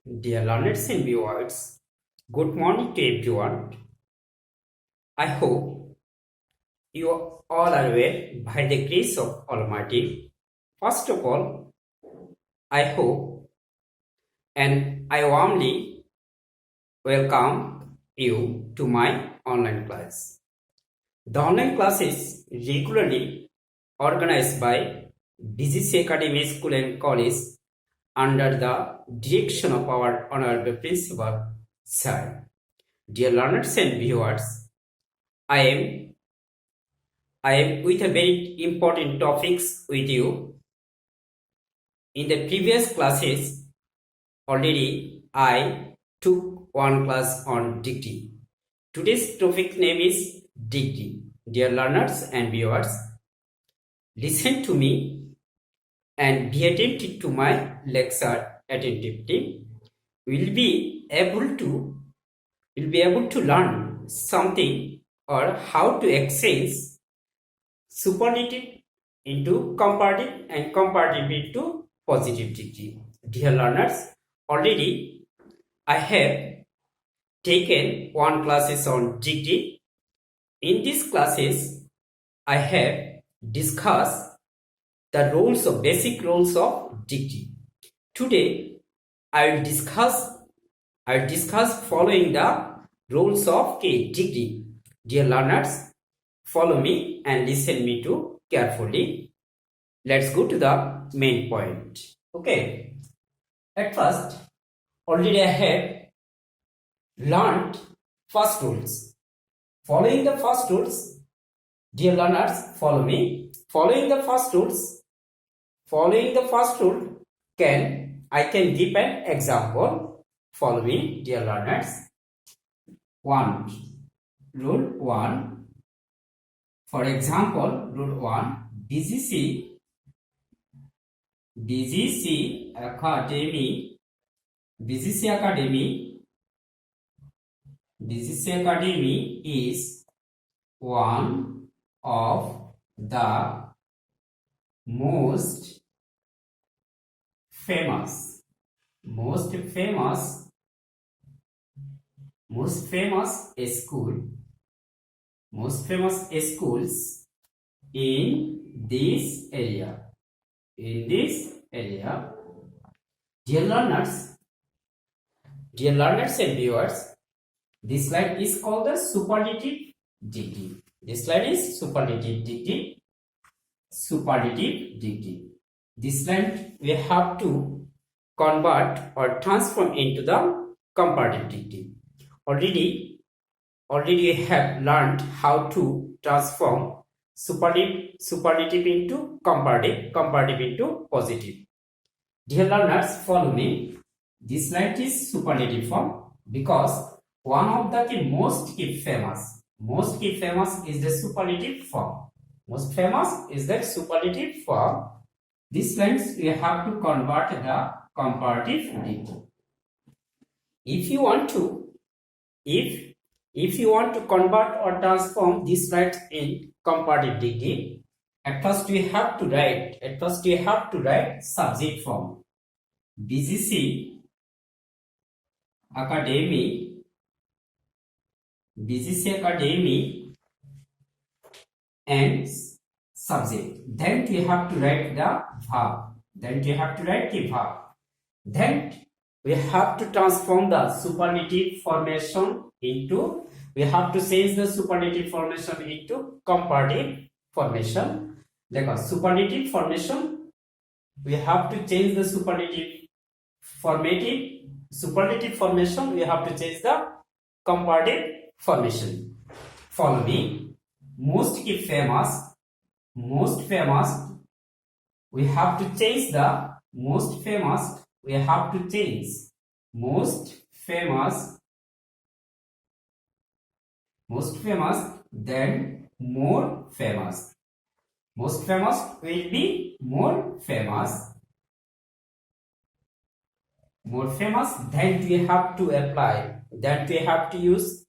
Dear learners and viewers, good morning to everyone. I hope you all are well by the grace of Almighty. First of all, I hope and I warmly welcome you to my online class. The online class is regularly organized by BGC Academy School and College under the direction of our Honorable Principal, Sir. Dear learners and viewers, I am I am with a very important topics with you. In the previous classes, already I took one class on degree. Today's topic name is degree. Dear learners and viewers, listen to me and be attentive to my lecture attentively. We'll be able to learn something or how to exchange superlative into comparative and comparative into positive degree. Dear learners, already I have taken one classes on degree. In these classes, I have discussed the basic rules of degree. Today, I will discuss following the rules of degree. Dear learners, follow me and listen me to carefully. Let's go to the main point. Okay. At first, already I have learned first rules. Following the first rules, dear learners, follow me. Following the first rule, I can give an example. Follow me, dear learners. Rule 1. For example, rule 1, BGC Academy is one of the most famous schools in this area. Dear learners and viewers, this slide is called the superlative degree. This slide is superlative degree. This slide we have to convert or transform into the comparative degree. Already we have learned how to transform superlative into comparative into positive. Dear learners, follow me. This slide is superlative form because one of the most famous is the superlative form. Most famous is the superlative form. This lines we have to convert the comparative degree. If you want to convert or transform this slide in comparative degree, at first we have to write subject form. BGC Academy and subject. Then we have to write the verb. Then we have to transform the superlative formation into, we have to change the superlative formation into comparative formation. Like a superlative formation, we have to change the superlative formation, we have to change the comparative formation. Follow me. Most famous, we have to change the most famous, then more famous. Most famous will be more famous. Then we have to apply, then we have to use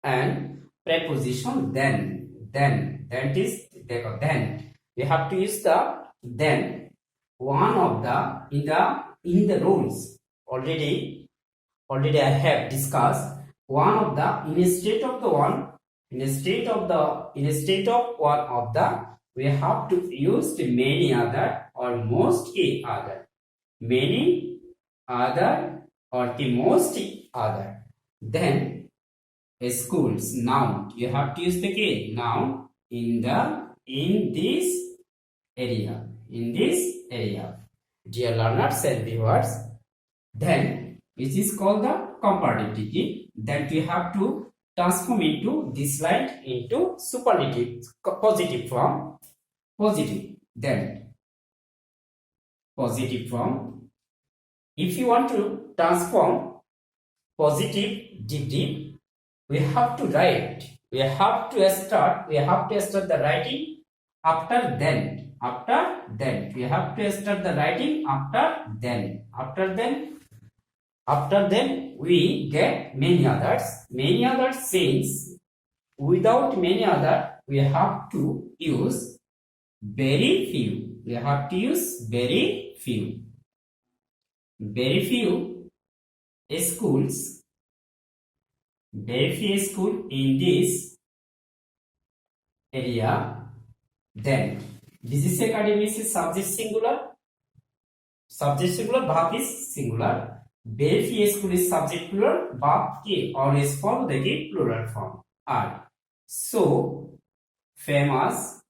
an preposition then we have to use the then. One of the in the rules, already already I have discussed one of the instead of the one instead of one of the we have to use the many other or most other, many other or the most other. Then schools, noun, you have to use the key noun in this area, dear learners and viewers. Then which is called the comparative degree, that we have to transform into this line into superlative positive form. Positive, then positive form. If you want to transform positive degree, we have to write, we have to start the writing after then. We have to start the writing after then we get many others. Since without many other we have to use very few. Very few schools. Very few school in this area. Then business academy is subject singular, verb is singular. Very few school is subject plural, verb ki always follow the plural form. Are so famous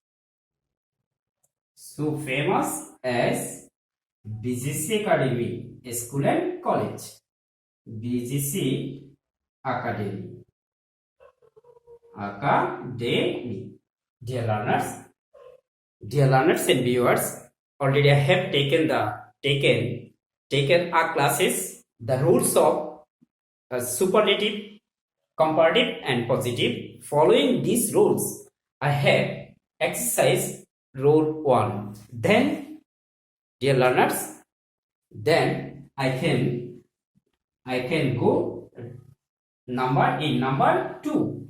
as BGC Academy School and College. BGC Academy. Dear learners and viewers, already I have taken our classes, the rules of superlative, comparative and positive. Following these rules, I have exercise rule 1. Then, dear learners, then I can go number 2.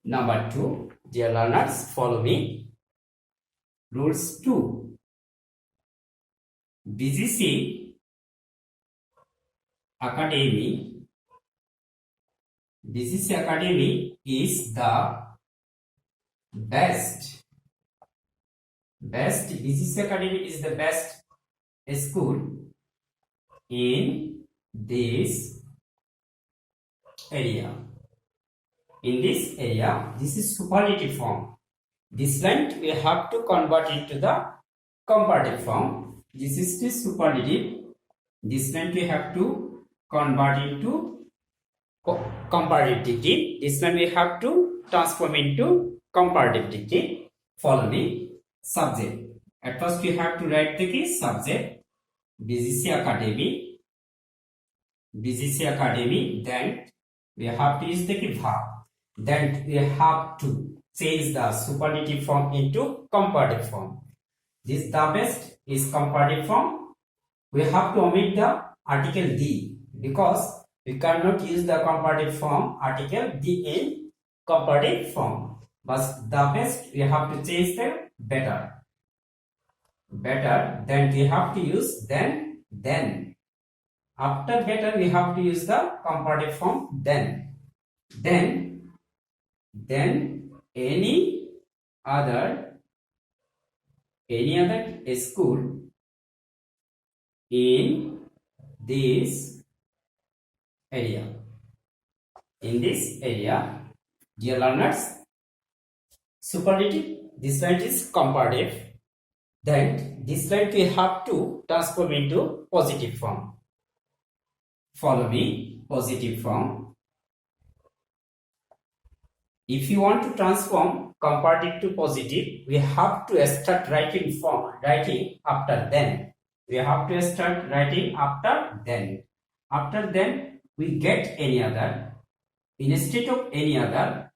Number 2, dear learners, follow me. Rules 2. BGC Academy is the best. BGC Academy is the best school in this area. This is superlative form. This line we have to convert into the comparative form. This is the superlative. This line we have to convert into comparative degree. This line we have to transform into comparative degree. Follow me. Subject. At first we have to write the key subject. BGC Academy. Then we have to use the key verb. Then we have to change the superlative form into comparative form. This the best is comparative form. We have to omit the article the, because we cannot use the comparative form article the in comparative form. But the best we have to change the better. Then we have to use then. After better we have to use the comparative form then any other school in this area. Dear learners, superlative, this line is comparative. Then this line we have to transform into positive form. Follow me. Positive form. If you want to transform comparative to positive, we have to start writing after then. After then, we get any other. Instead of any other,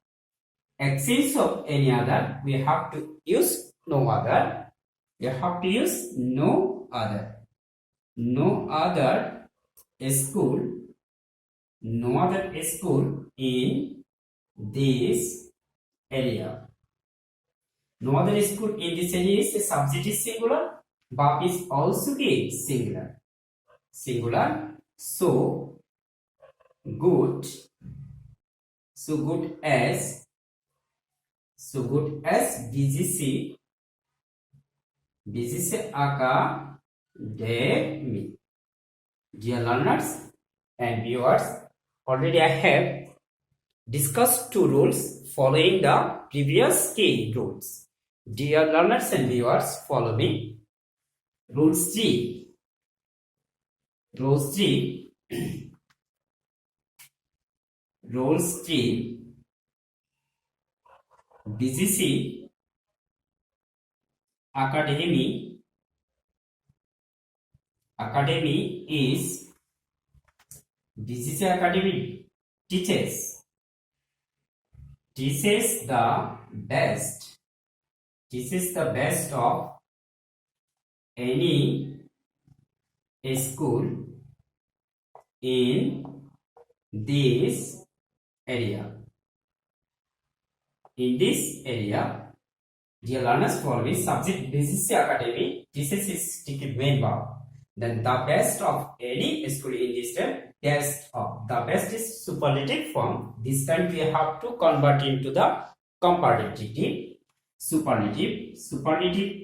exchange of any other, we have to use no other. No other school in this area. No other school in this area is a subject is singular, verb is also singular. So good, so good as, BGC, Academy. Dear learners and viewers, already I have discussed two rules following the previous key rules. Dear learners and viewers, follow me. Rules 3. Rules 3. Rules 3. BGC Academy is BGC Academy teaches the best. Teaches the best of any school in this area. In this area, dear learners, follow me. Subject BGC Academy teaches is ticket main verb. Then the best of any school in this term, best of. The best is superlative form. This time we have to convert into the comparative. Superlative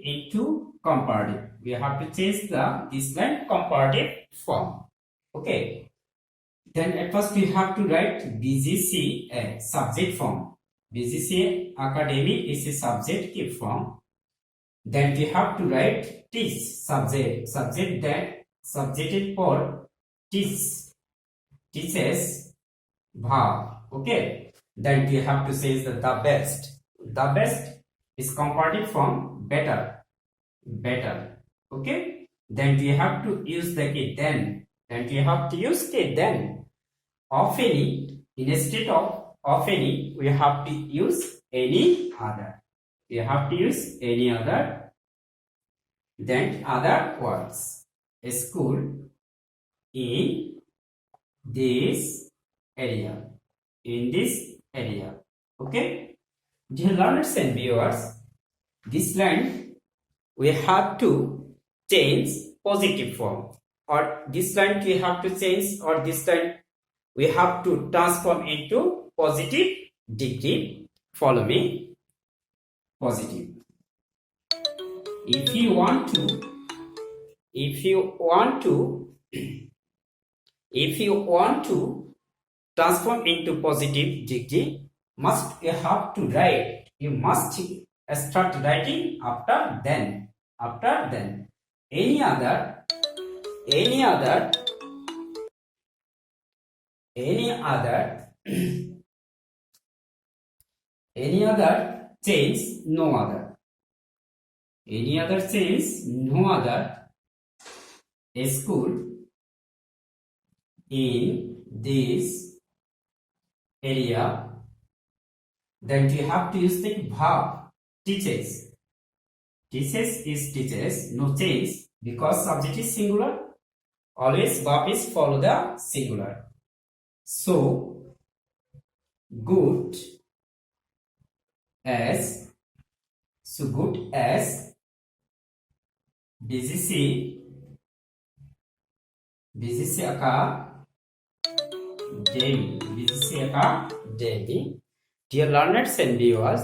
into comparative. We have to change this line comparative form. Okay. Then at first we have to write BGC subject form. BGC Academy is a subjective form. Then we have to write teach subject that subjected for teaches verb. Okay. Then we have to say the best. The best is comparative form better. Okay. Then we have to use the key then. Then we have to use key then. Of any, instead of any, we have to use any other. We have to use any other. Then other words. A school in this area. In this area. Okay. Dear learners and viewers, this line we have to change positive form. Or this line we have to change, or this line we have to transform into positive degree. Follow me. Positive. If you want to transform into positive degree, you have to write. You must start writing after then. Any other change, no other. Any other change, no other. A school in this area. Then you have to use the verb teaches. Teaches is teaches, no change, because subject is singular. Always verb is follow the singular. So good as BGC Academy. Dear learners and viewers,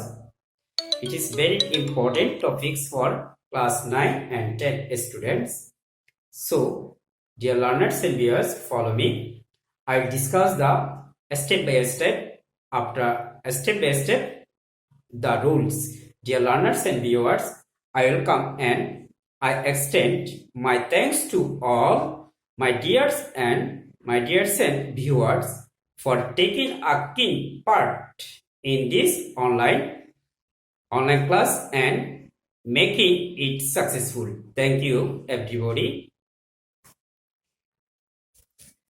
it is very important topics for class 9 and 10 students. So, dear learners and viewers, follow me. I will discuss the step by step. After step by step, the rules. Dear learners and viewers, I will come and I extend my thanks to all my dears and viewers for taking a keen part in this online class and making it successful. Thank you, everybody.